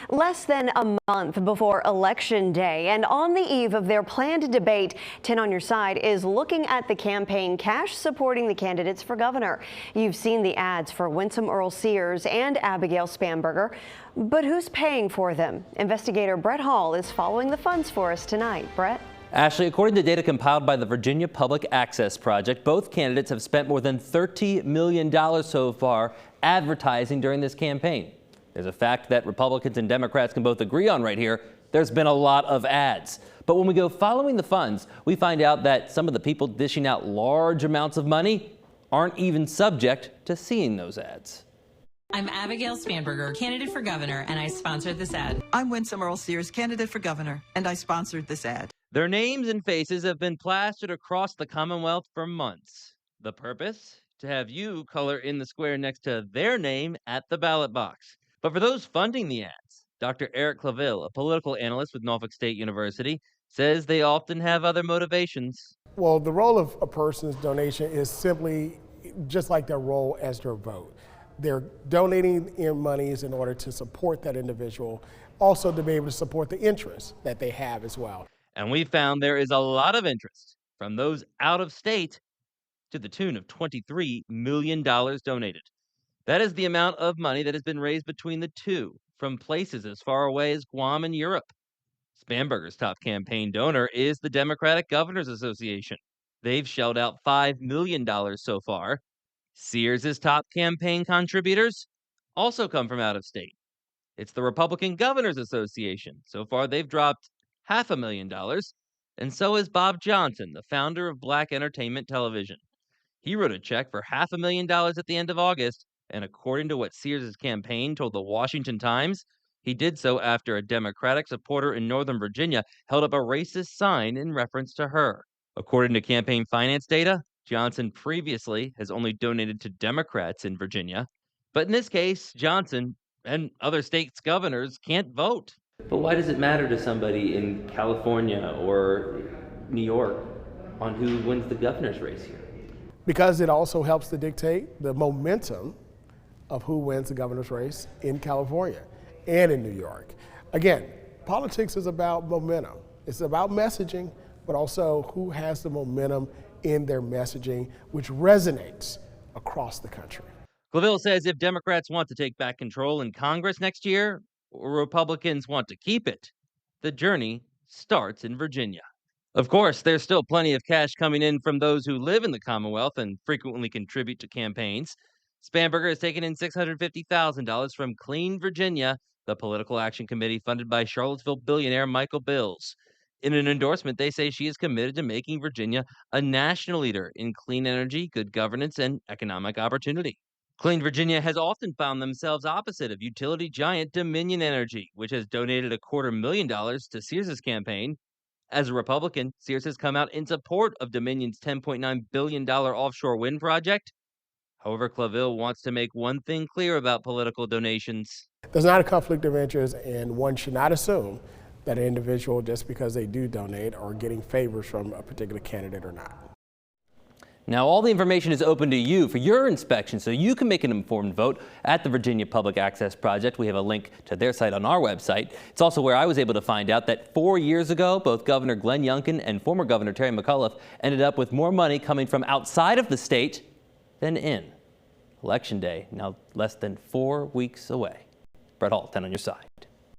Less than a month before Election Day and on the eve of their planned debate, 10 on Your Side is looking at the campaign cash supporting the candidates for governor. You've seen the ads for Winsome Earle-Sears and Abigail Spanberger, but who's paying for them? Investigator Brett Hall is following the funds for us tonight. Brett? Ashley, according to data compiled by the Virginia Public Access Project, both candidates have spent more than $30 million so far advertising during this campaign. There's a fact that Republicans and Democrats can both agree on right here. There's been a lot of ads. But when we go following the funds, we find out that some of the people dishing out large amounts of money aren't even subject to seeing those ads. I'm Abigail Spanberger, candidate for governor, and I sponsored this ad. I'm Winsome Earle-Sears, candidate for governor, and I sponsored this ad. Their names and faces have been plastered across the Commonwealth for months. The purpose? To have you color in the square next to their name at the ballot box. But for those funding the ads, Dr. Eric Claville, a political analyst with Norfolk State University, says they often have other motivations. Well, the role of a person's donation is simply just like their role as their vote. They're donating in monies in order to support that individual, also to be able to support the interests that they have as well. And we found there is a lot of interest from those out of state to the tune of $23 million donated. That is the amount of money that has been raised between the two from places as far away as Guam and Europe. Spanberger's top campaign donor is the Democratic Governors Association. They've shelled out $5 million so far. Sears' top campaign contributors also come from out of state. It's the Republican Governors Association. So far, they've dropped $500,000. And so is Bob Johnson, the founder of Black Entertainment Television. He wrote a check for $500,000 at the end of August. And according to what Sears' campaign told the Washington Times, he did so after a Democratic supporter in Northern Virginia held up a racist sign in reference to her. According to campaign finance data, Johnson previously has only donated to Democrats in Virginia. But in this case, Johnson and other states' governors can't vote. But why does it matter to somebody in California or New York on who wins the governor's race here? Because it also helps to dictate the momentum of who wins the governor's race in California and in New York. Again, politics is about momentum. It's about messaging, but also who has the momentum in their messaging, which resonates across the country. Claville says if Democrats want to take back control in Congress next year, or Republicans want to keep it, the journey starts in Virginia. Of course, there's still plenty of cash coming in from those who live in the Commonwealth and frequently contribute to campaigns. Spanberger has taken in $650,000 from Clean Virginia, the political action committee funded by Charlottesville billionaire Michael Bills. In an endorsement, they say she is committed to making Virginia a national leader in clean energy, good governance, and economic opportunity. Clean Virginia has often found themselves opposite of utility giant Dominion Energy, which has donated $250,000 to Sears' campaign. As a Republican, Sears has come out in support of Dominion's $10.9 billion offshore wind project. However, Claville wants to make one thing clear about political donations. There's not a conflict of interest, and one should not assume that an individual, just because they do donate, are getting favors from a particular candidate or not. Now, all the information is open to you for your inspection, so you can make an informed vote at the Virginia Public Access Project. We have a link to their site on our website. It's also where I was able to find out that 4 years ago, both Governor Glenn Youngkin and former Governor Terry McAuliffe ended up with more money coming from outside of the state than in. Election Day, now less than 4 weeks away. Brett Hall, 10 on Your Side.